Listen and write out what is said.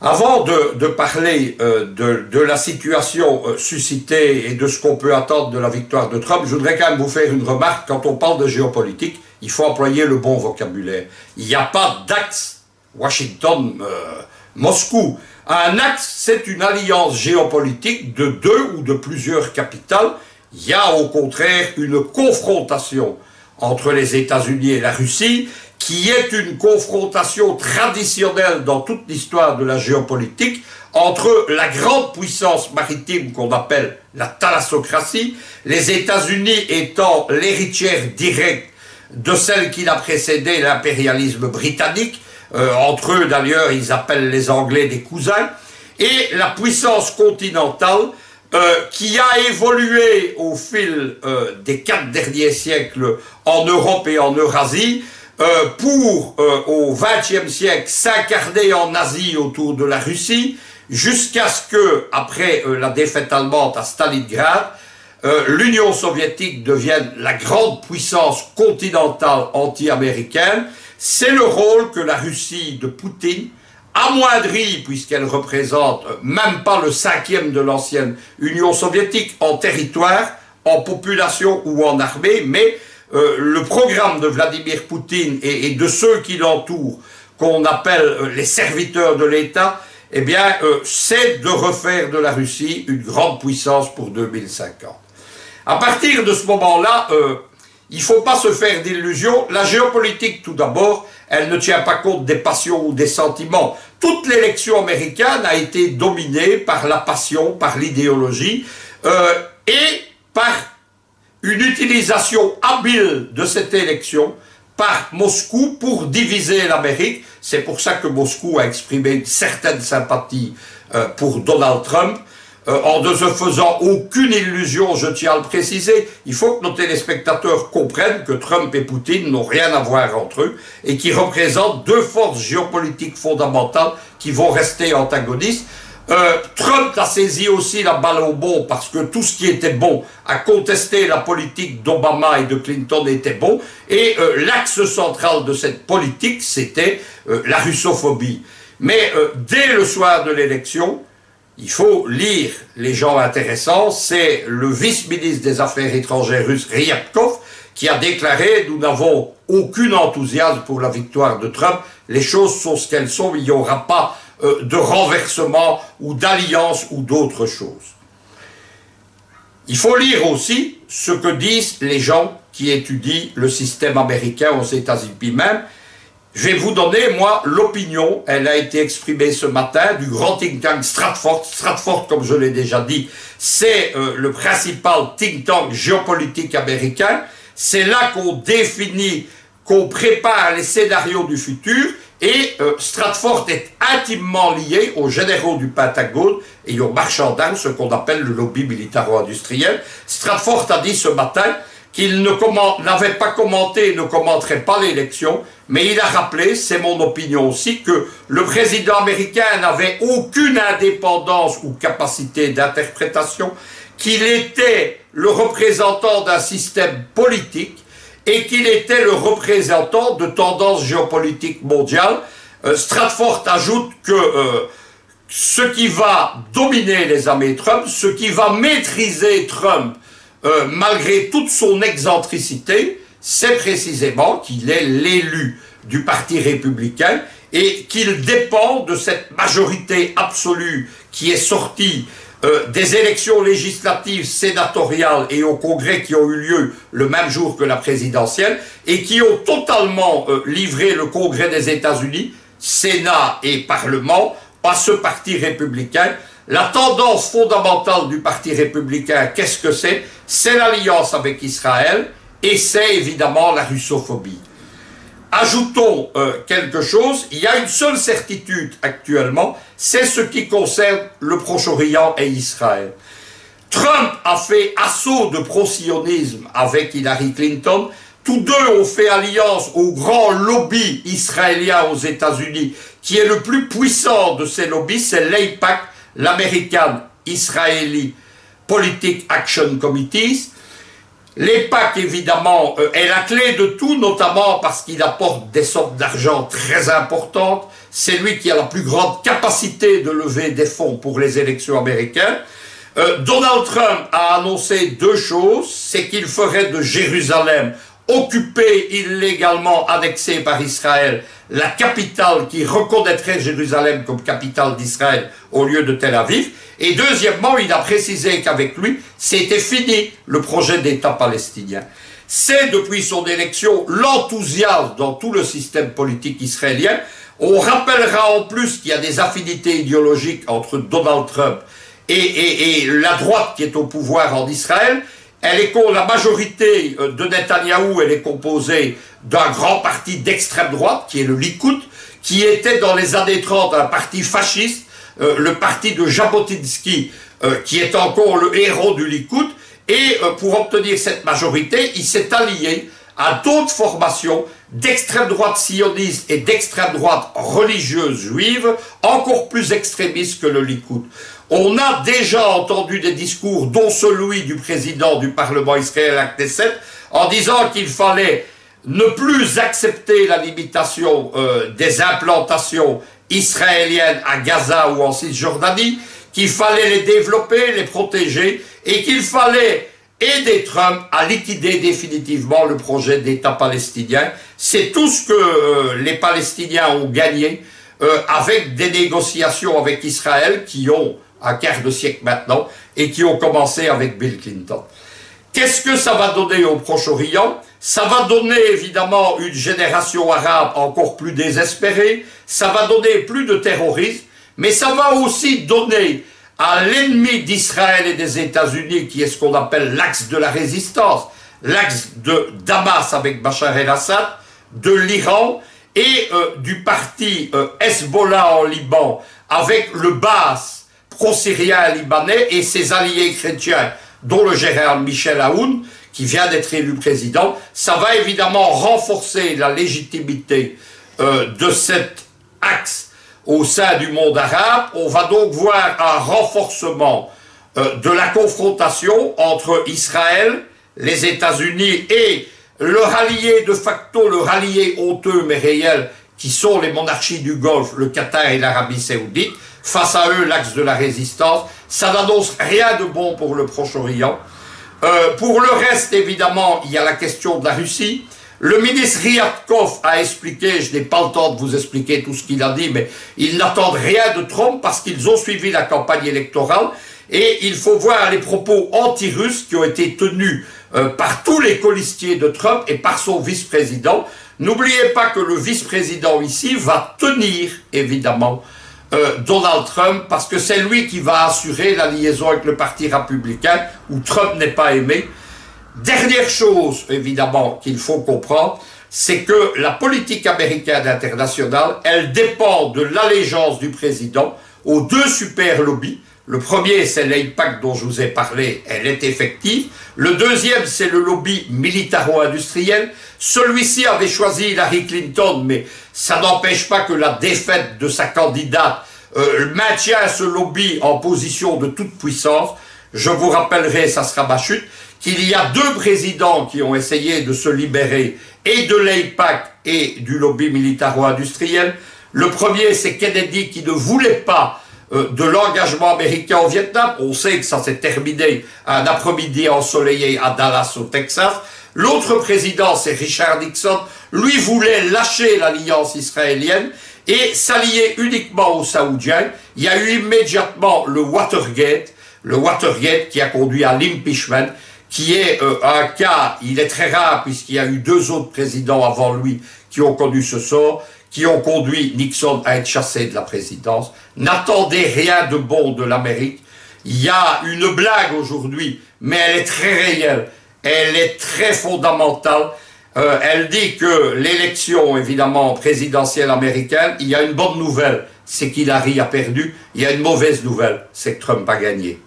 Avant de parler de la situation suscitée et de ce qu'on peut attendre de la victoire de Trump, je voudrais quand même vous faire une remarque. Quand on parle de géopolitique, il faut employer le bon vocabulaire. Il n'y a pas d'axe Washington-Moscou. Un axe, c'est une alliance géopolitique de deux ou de plusieurs capitales. Il y a au contraire une confrontation entre les États-Unis et la Russie, qui est une confrontation traditionnelle dans toute l'histoire de la géopolitique entre la grande puissance maritime qu'on appelle la thalassocratie, les États-Unis étant l'héritière directe de celle qui l'a précédé, l'impérialisme britannique, entre eux d'ailleurs ils appellent les Anglais des cousins, et la puissance continentale qui a évolué au fil des 4 derniers siècles en Europe et en Eurasie, pour, au XXe siècle, s'incarner en Asie autour de la Russie, jusqu'à ce que, après la défaite allemande à Stalingrad, l'Union soviétique devienne la grande puissance continentale anti-américaine. C'est le rôle que la Russie de Poutine, amoindrie, puisqu'elle représente même pas le 5e de l'ancienne Union soviétique en territoire, en population ou en armée, mais le programme de Vladimir Poutine et de ceux qui l'entourent, qu'on appelle les serviteurs de l'État, eh bien, c'est de refaire de la Russie une grande puissance pour 2050. À partir de ce moment-là, il ne faut pas se faire d'illusions. La géopolitique, tout d'abord, elle ne tient pas compte des passions ou des sentiments. Toute l'élection américaine a été dominée par la passion, par l'idéologie et par une utilisation habile de cette élection par Moscou pour diviser l'Amérique. C'est pour ça que Moscou a exprimé une certaine sympathie pour Donald Trump. En ne se faisant aucune illusion, je tiens à le préciser, il faut que nos téléspectateurs comprennent que Trump et Poutine n'ont rien à voir entre eux et qu'ils représentent deux forces géopolitiques fondamentales qui vont rester antagonistes. Trump a saisi aussi la balle au bon parce que tout ce qui était bon à contester la politique d'Obama et de Clinton était bon, et l'axe central de cette politique c'était la russophobie. Mais dès le soir de l'élection, il faut lire les gens intéressants, c'est le vice-ministre des Affaires étrangères russe Ryabkov qui a déclaré « Nous n'avons aucun enthousiasme pour la victoire de Trump, les choses sont ce qu'elles sont, il n'y aura pas de renversement ou d'alliance ou d'autres choses. » Il faut lire aussi ce que disent les gens qui étudient le système américain aux États-Unis même. Je vais vous donner, moi, l'opinion, elle a été exprimée ce matin, du grand think tank Stratford. Stratford, comme je l'ai déjà dit, c'est le principal think tank géopolitique américain. C'est là qu'on définit, qu'on prépare les scénarios du futur, et Stratford est intimement lié aux généraux du Pentagone et aux marchands d'armes, ce qu'on appelle le lobby militaro-industriel. Stratford a dit ce matin qu'il n'avait pas commenté et ne commenterait pas l'élection, mais il a rappelé, c'est mon opinion aussi, que le président américain n'avait aucune indépendance ou capacité d'interprétation, qu'il était le représentant d'un système politique et qu'il était le représentant de tendances géopolitiques mondiales. Stratford ajoute que ce qui va dominer les amis Trump, ce qui va maîtriser Trump, malgré toute son excentricité, c'est précisément qu'il est l'élu du Parti républicain et qu'il dépend de cette majorité absolue qui est sortie des élections législatives, sénatoriales et au Congrès qui ont eu lieu le même jour que la présidentielle et qui ont totalement livré le Congrès des États-Unis, Sénat et Parlement, à ce Parti républicain. La tendance fondamentale du Parti républicain, qu'est-ce que c'est? C'est l'alliance avec Israël et c'est évidemment la russophobie. Ajoutons quelque chose, il y a une seule certitude actuellement, c'est ce qui concerne le Proche-Orient et Israël. Trump a fait assaut de pro-sionisme avec Hillary Clinton, tous deux ont fait alliance au grand lobby israélien aux États-Unis, qui est le plus puissant de ces lobbies, c'est l'AIPAC, l'American Israeli Politic Action Committees. L'EIPAC, évidemment, est la clé de tout, notamment parce qu'il apporte des sommes d'argent très importantes. C'est lui qui a la plus grande capacité de lever des fonds pour les élections américaines. Donald Trump a annoncé deux choses. C'est qu'il ferait de Jérusalem, occupée illégalement, annexée par Israël, la capitale qui reconnaîtrait Jérusalem comme capitale d'Israël au lieu de Tel Aviv. Et deuxièmement, il a précisé qu'avec lui, c'était fini le projet d'État palestinien. C'est depuis son élection l'enthousiasme dans tout le système politique israélien. On rappellera en plus qu'il y a des affinités idéologiques entre Donald Trump et la droite qui est au pouvoir en Israël. La majorité de Netanyahou, elle est composée d'un grand parti d'extrême droite, qui est le Likoud, qui était dans les années 30 un parti fasciste, le parti de Jabotinsky, qui est encore le héros du Likoud, et pour obtenir cette majorité, il s'est allié à d'autres formations d'extrême droite sioniste et d'extrême droite religieuse juive, encore plus extrémistes que le Likoud. On a déjà entendu des discours, dont celui du président du Parlement israélien, la Knesset, en disant qu'il fallait ne plus accepter la limitation des implantations israéliennes à Gaza ou en Cisjordanie, qu'il fallait les développer, les protéger, et qu'il fallait aider Trump à liquider définitivement le projet d'État palestinien. C'est tout ce que les Palestiniens ont gagné avec des négociations avec Israël qui ont un quart de siècle maintenant et qui ont commencé avec Bill Clinton. Qu'est-ce que ça va donner au Proche-Orient? Ça va donner évidemment une génération arabe encore plus désespérée, ça va donner plus de terrorisme, mais ça va aussi donner à l'ennemi d'Israël et des États-Unis, qui est ce qu'on appelle l'axe de la résistance, l'axe de Damas avec Bachar el-Assad, de l'Iran et du parti Hezbollah en Liban avec le Baas pro-syrien libanais et ses alliés chrétiens, dont le général Michel Aoun, qui vient d'être élu président. Ça va évidemment renforcer la légitimité de cet axe au sein du monde arabe. On va donc voir un renforcement de la confrontation entre Israël, les États-Unis et le rallié de facto, le rallié honteux mais réel, qui sont les monarchies du Golfe, le Qatar et l'Arabie Saoudite. Face à eux, l'axe de la résistance. Ça n'annonce rien de bon pour le Proche-Orient. Pour le reste, évidemment, il y a la question de la Russie. Le ministre Ryabkov a expliqué, je n'ai pas le temps de vous expliquer tout ce qu'il a dit, mais ils n'attendent rien de Trump parce qu'ils ont suivi la campagne électorale et il faut voir les propos anti-russes qui ont été tenus par tous les colistiers de Trump et par son vice-président. N'oubliez pas que le vice-président ici va tenir, évidemment, Donald Trump, parce que c'est lui qui va assurer la liaison avec le parti républicain, où Trump n'est pas aimé. Dernière chose, évidemment, qu'il faut comprendre, c'est que la politique américaine internationale, elle dépend de l'allégeance du président aux deux super lobbies. Le premier, c'est l'AIPAC dont je vous ai parlé, elle est effective. Le deuxième, c'est le lobby militaro-industriel. Celui-ci avait choisi Hillary Clinton, mais ça n'empêche pas que la défaite de sa candidate maintient ce lobby en position de toute puissance. Je vous rappellerai, ça sera ma chute, qu'il y a deux présidents qui ont essayé de se libérer et de l'AIPAC et du lobby militaro-industriel. Le premier, c'est Kennedy qui ne voulait pas de l'engagement américain au Vietnam. On sait que ça s'est terminé un après-midi ensoleillé à Dallas au Texas. L'autre président, c'est Richard Nixon. Lui voulait lâcher l'alliance israélienne et s'allier uniquement aux Saoudiens. Il y a eu immédiatement le Watergate qui a conduit à l'impeachment, qui est un cas, il est très rare puisqu'il y a eu deux autres présidents avant lui qui ont connu ce sort, qui ont conduit Nixon à être chassé de la présidence. N'attendez rien de bon de l'Amérique. Il y a une blague aujourd'hui, mais elle est très réelle, elle est très fondamentale. Elle dit que l'élection, évidemment, présidentielle américaine, il y a une bonne nouvelle, c'est qu'Hillary a perdu. Il y a une mauvaise nouvelle, c'est que Trump a gagné.